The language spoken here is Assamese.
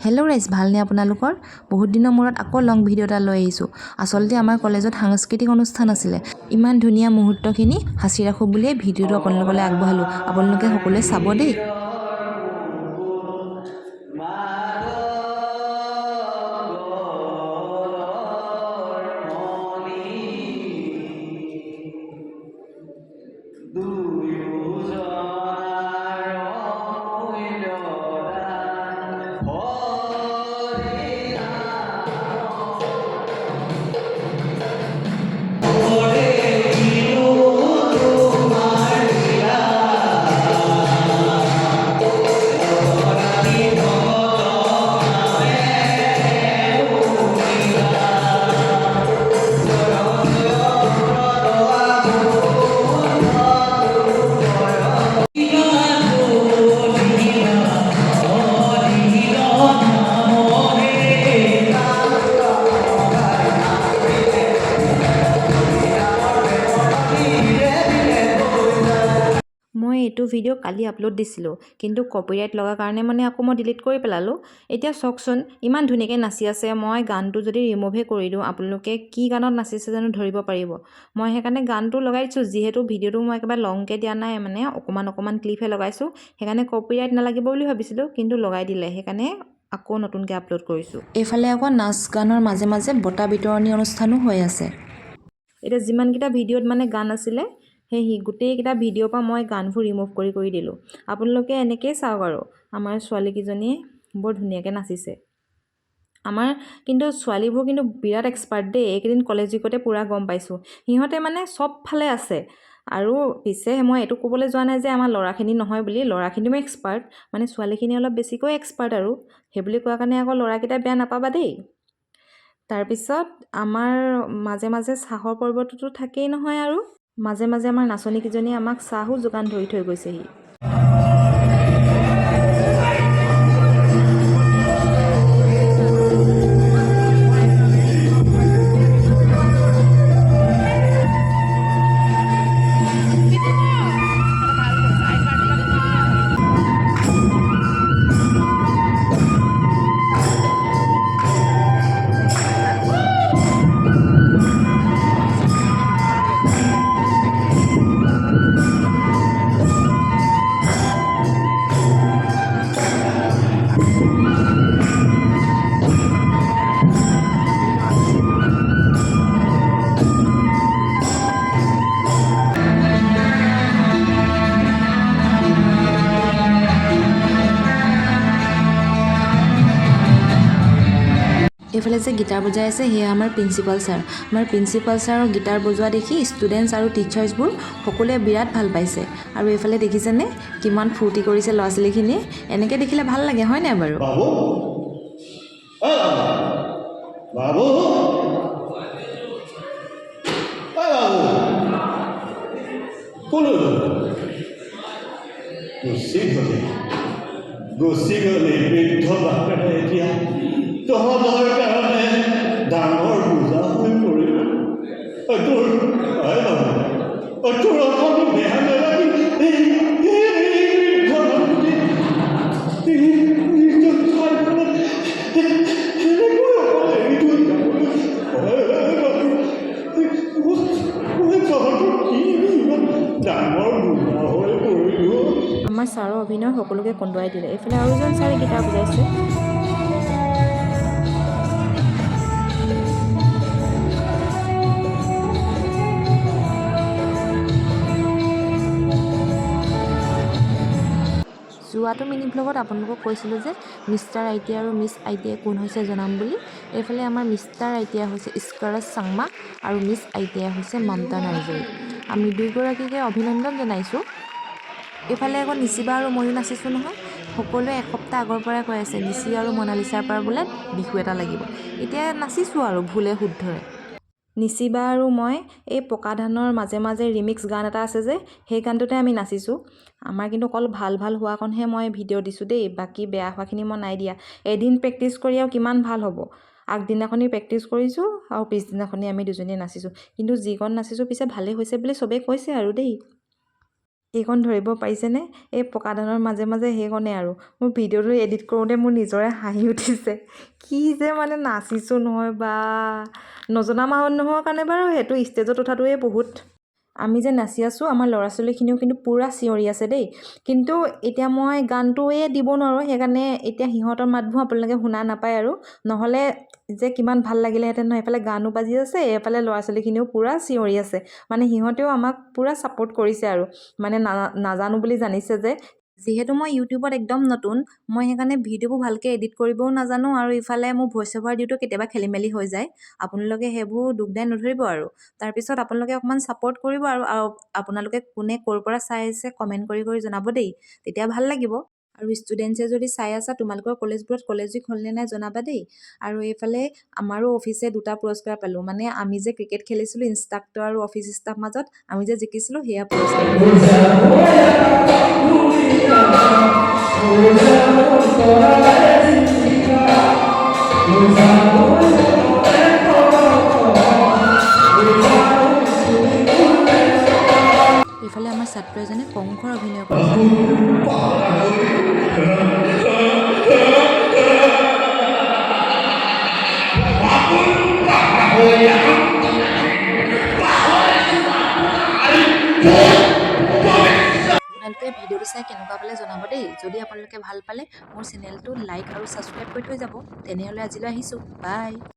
हेलो गाइस ভালনে আপোনালোকৰ বহুত দিনৰ মূৰত আকৌ লং ভিডিও এটা লৈ আহিছো আসলতে আমাৰ কলেজত সাংস্কৃতিক অনুষ্ঠান আছিল ইমান ধুনীয়া মুহূৰ্তখিনি হাসি ৰাখো বুলি ভিডিওটো আপোনালোকলৈ আগবঢ়ালো আপোনালোকে সকলোৱে চাব দেই মই এটো ভিডিও কালি আপলোড দিছিলো কিন্তু কপিৰাইট লগা কাৰণে মানে আকৌ মই ডিলিট কৰি পেলালো এতিয়া চকচোন ইমান ধুনীয়াকৈ নাচি আছে মই গানটো যদি ৰিমুভে কৰি দিও আপোনালোকে কি গানত নাচিছে জানো ধৰিব পাৰিব মই হেকাৰণে গানটো লগাইছো যেহেতু ভিডিওটো মই একেবাৰে লংকে দিয়া নাই মানে অকমান ক্লিপহে লগাইছো হেকাৰণে কপিৰাইট নালাগিব বুলি ভাবিছিলো কিন্তু লগাই দিলে হেকাৰণে আকৌ নতুনকৈ আপলোড কৰিছো এফালে আকৌ নাচ গানৰ মাজে মাজে বটা বিতৰণী অনুষ্ঠানো হৈ আছে এটা যিমান কিটা ভিডিওত মানে গান আছিলে হেই গুটেই কিটা ভিডিও পা মই গানবোৰ ৰিমুভ কৰি দিলো আপোনালোকে এনেকৈ চাওক আৰু আমাৰ ছোৱালী কিজনী বৰ ধুনীয়াকৈ নাচিছে আমাৰ কিন্তু ছোৱালীবোৰ কিন্তু বিৰাট এক্সপাৰ্ট দে একদিন কলেজ উইকতে পুৰা গম পাইছো হিহতে মানে সব ফালে আছে আৰু পিছে মই এটো ক'বলৈ যোৱা নাই যে আমাৰ লৰাখিনি নহয় বুলি লৰাখিনিও এক্সপাৰ্ট মানে ছোৱালীখিনি অলপ বেছিকৈ এক্সপাৰ্ট আৰু হে বুলি কোৱা কাৰণে আকৌ লৰাকিটা বেয়া নাপাবা দেই তাৰ পিছত আমাৰ মাজে মাজে চাহৰ পৰ্বটোতো থাকেই নহয় আৰু মাজে মাজে আমাৰ নাচনী কিজনী আমাক চাহু যোগান ধৰি থৈ গৈছেহি এফালে যে গিটাৰ বজাই আছে হেয়া আমাৰ প্ৰিন্সিপাল ছাৰৰ গিটাৰ বজোৱা দেখি ষ্টুডেন্টছ আৰু টিচাৰ্ছবোৰ সকলোৱে বিৰাট ভাল পাইছে আৰু এফালে দেখিছেনে কিমান ফূৰ্তি কৰিছে ল'ৰা ছোৱালীখিনি এনেকৈ দেখিলে ভাল লাগে হয় নাই বাৰু বাবু কোনো গুচি গ'লে বৃদ্ধ বাপেৰে এতিয়া তহঁতৰ কাৰণে ডাঙৰ বোজা হৈ পৰিব তোৰ অকণো বেয়া নালাগি আমাৰ ছাৰৰ অভিনয় সকলোকে কন্দুৱাই দিলে এফালে আৰু এজন ছাৰে গিটাৰ বজাইছে যোৱাটো মিনি ব্লগত আপোনালোকক কৈছিলোঁ যে মিষ্টাৰ ITI আৰু মিছ ITI কোন হৈছে জনাম বুলি এইফালে আমাৰ মিষ্টাৰ ITI হৈছে স্কৰজ চাংমা আৰু মিছ ITI হৈছে মমতা নাৰ্জৰী আমি দুইগৰাকীকে অভিনন্দন জনাইছোঁ এফালে আকৌ নিচিবা আৰু ময়ো নাচিছোঁ নহয় সকলোৱে এসপ্তাহ আগৰ পৰাই কৈ আছে নিচি আৰু মনালিছাৰ পৰা বোলে বিহু এটা লাগিব এতিয়া নাচিছোঁ আৰু ভুলে শুদ্ধৰে নিচিবা আৰু মই এই পকা ধানৰ মাজে মাজে ৰিমিক্স গান এটা আছে যে সেই গানটোতে আমি নাচিছোঁ আমাৰ কিন্তু অকল ভাল হোৱাকণহে মই ভিডিঅ' দিছোঁ দেই বাকি বেয়া হোৱাখিনি মই নাই দিয়া এদিন প্ৰেক্টিছ কৰি আৰু কিমান ভাল হ'ব আগদিনাখনি প্ৰেক্টিছ কৰিছোঁ আৰু পিছদিনাখনি আমি দুজনীয়ে নাচিছোঁ কিন্তু যিকণ নাচিছোঁ পিছে ভালেই হৈছে বুলি চবেই কৈছে আৰু দেই এইকণ ধৰিব পাৰিছেনে? এই পকা ধানৰ মাজে মাজে সেইকণে আৰু মোৰ ভিডিঅ'টো এডিট কৰোঁতে মোৰ নিজৰে হাঁহি উঠিছে। কি যে মানে নাচিছোঁ নহয় বা নজনা মানুহৰ কাৰণে বাৰু সেইটো ষ্টেজত উঠাটোৱে বহুত। আমি যে নাচি আছোঁ আমাৰ ল'ৰা ছোৱালীখিনিও কিন্তু পূৰা চিঞৰি আছে দেই। কিন্তু এতিয়া মই গানটোৱে দিব নোৱাৰোঁ, সেইকাৰণে এতিয়া সিহঁতৰ মাতবোৰ আপোনালোকে শুনা নাপায় আৰু নহ'লে যে কিমান ভাল লাগিলেহেঁতেন নহয়। এইফালে গানো বাজি আছে, এইফালে ল'ৰা ছোৱালীখিনিও পূৰা চিঞৰি আছে। মানে সিহঁতেও আমাক পূৰা ছাপোৰ্ট কৰিছে আৰু মানে নাজানো বুলি জানিছে যে। যিহেতু মই ইউটিউবত একদম নতুন, মই সেইকাৰণে ভিডিঅ'বোৰ ভালকৈ এডিট কৰিবও নাজানো আৰু ইফালে মোৰ ভইচ অভাৰ দিওঁতে কেতিয়াবা খেলি মেলি হৈ যায়। আপোনালোকে সেইবোৰ দুখ দাই নধৰিব আৰু তাৰপিছত আপোনালোকে অকণমান ছাপোৰ্ট কৰিব আৰু আপোনালোকে কোনে ক'ৰ পৰা চাই আছে কমেণ্ট কৰি কৰি জনাব দেই, তেতিয়া ভাল লাগিব। আৰু ষ্টুডেণ্টছে যদি চাই আছা তোমালোকৰ কলেজবোৰত কলেজ উইক হ'লনে নাই জনাবা দেই। আৰু এইফালে আমাৰো অফিচে 2টা পুৰস্কাৰ পালোঁ, মানে আমি যে ক্ৰিকেট খেলিছিলোঁ ইনষ্ট্ৰাক্টৰ আৰু অফিচ ষ্টাফ মাজত আমি যে জিকিছিলোঁ সেয়া পুৰস্কাৰ এইফালে আমাৰ ছাত্ৰ এজনে কংসৰ অভিনয় কৰিছে। আপোনালোকে ভিডিঅ'টো চাই কেনেকুৱা পালে জনাব দেই। যদি আপোনালোকে ভাল পালে মোৰ চেনেলটো লাইক আৰু ছাবস্ক্ৰাইব কৰি থৈ যাব। তেনেহ'লে আজিলৈ আহিছোঁ, বাই।